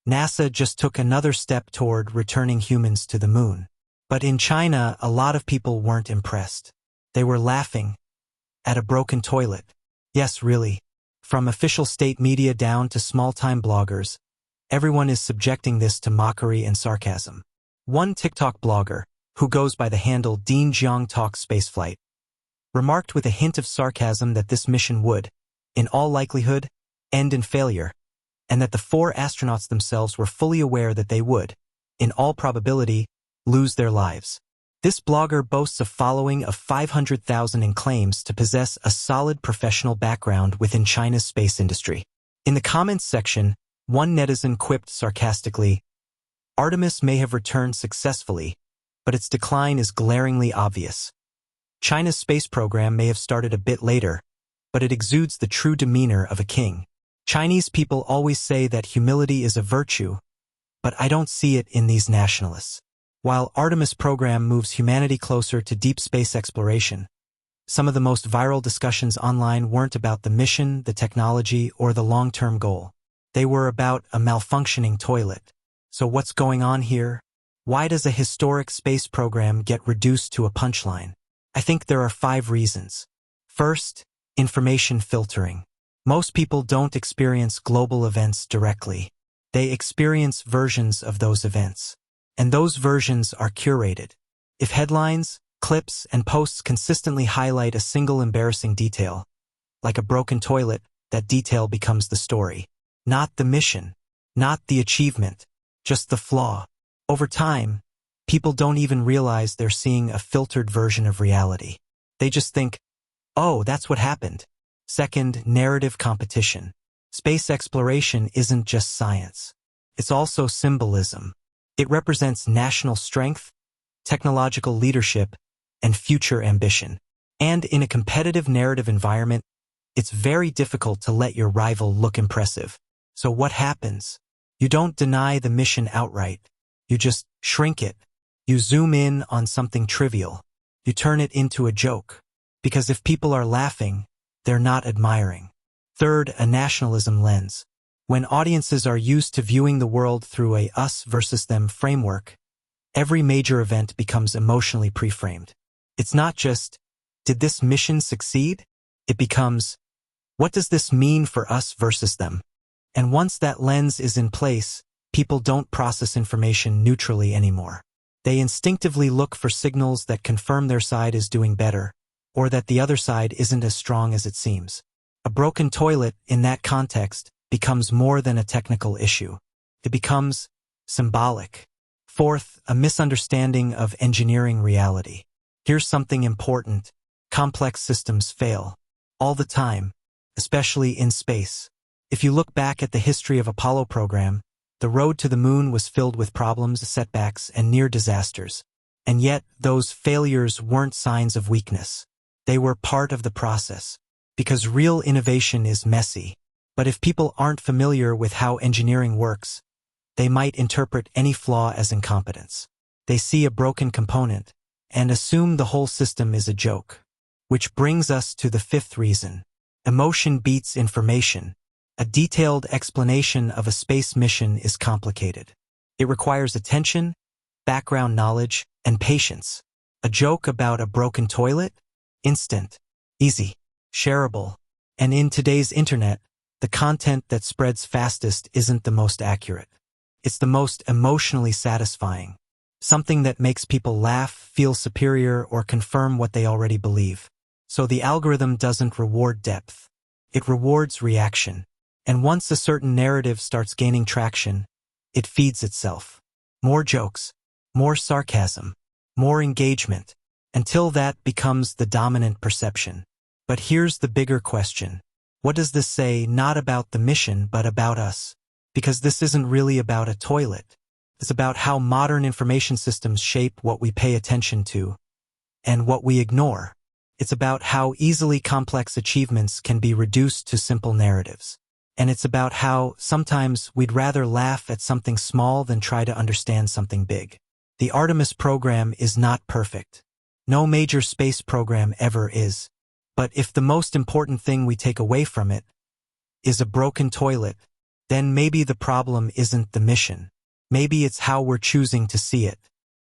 NASA just took another step toward returning humans to the moon. But in China, a lot of people weren't impressed. They were laughing at a broken toilet. Yes, really. From official state media down to small-time bloggers, everyone is subjecting this to mockery and sarcasm. One TikTok blogger, who goes by the handle Dean Jiang Talks Spaceflight, remarked with a hint of sarcasm that this mission would, in all likelihood, end in failure, and that the 4 astronauts themselves were fully aware that they would, in all probability, lose their lives. This blogger boasts a following of 500,000 and claims to possess a solid professional background within China's space industry. In the comments section, one netizen quipped sarcastically, "Artemis may have returned successfully, but its decline is glaringly obvious. China's space program may have started a bit later, but it exudes the true demeanor of a king. Chinese people always say that humility is a virtue, but I don't see it in these nationalists." While Artemis program moves humanity closer to deep space exploration, some of the most viral discussions online weren't about the mission, the technology, or the long-term goal. They were about a malfunctioning toilet. So what's going on here? Why does a historic space program get reduced to a punchline? I think there are 5 reasons. First, information filtering. Most people don't experience global events directly. They experience versions of those events. And those versions are curated. If headlines, clips, and posts consistently highlight a single embarrassing detail, like a broken toilet, that detail becomes the story. Not the mission, not the achievement, just the flaw. Over time, people don't even realize they're seeing a filtered version of reality. They just think, oh, that's what happened. Second, narrative competition. Space exploration isn't just science. It's also symbolism. It represents national strength, technological leadership, and future ambition. And in a competitive narrative environment, it's very difficult to let your rival look impressive. So what happens? You don't deny the mission outright. You just shrink it. You zoom in on something trivial. You turn it into a joke. Because if people are laughing, they're not admiring. Third, a nationalism lens. When audiences are used to viewing the world through a us versus them framework, every major event becomes emotionally pre-framed. It's not just, did this mission succeed? It becomes, what does this mean for us versus them? And once that lens is in place, people don't process information neutrally anymore. They instinctively look for signals that confirm their side is doing better, or that the other side isn't as strong as it seems. A broken toilet, in that context, becomes more than a technical issue. It becomes symbolic. Fourth, a misunderstanding of engineering reality. Here's something important. Complex systems fail. All the time, especially in space. If you look back at the history of Apollo program, the road to the moon was filled with problems, setbacks, and near disasters. And yet, those failures weren't signs of weakness. They were part of the process. Because real innovation is messy. But if people aren't familiar with how engineering works, they might interpret any flaw as incompetence. They see a broken component and assume the whole system is a joke. Which brings us to the 5th reason. Emotion beats information. A detailed explanation of a space mission is complicated. It requires attention, background knowledge, and patience. A joke about a broken toilet? Instant, easy, shareable. And in today's internet, the content that spreads fastest isn't the most accurate. It's the most emotionally satisfying. Something that makes people laugh, feel superior, or confirm what they already believe. So the algorithm doesn't reward depth. It rewards reaction. And once a certain narrative starts gaining traction, it feeds itself. More jokes, more sarcasm, more engagement, until that becomes the dominant perception. But here's the bigger question. What does this say not about the mission but about us? Because this isn't really about a toilet. It's about how modern information systems shape what we pay attention to and what we ignore. It's about how easily complex achievements can be reduced to simple narratives. And it's about how sometimes we'd rather laugh at something small than try to understand something big. The Artemis program is not perfect. No major space program ever is. But if the most important thing we take away from it is a broken toilet, then maybe the problem isn't the mission. Maybe it's how we're choosing to see it.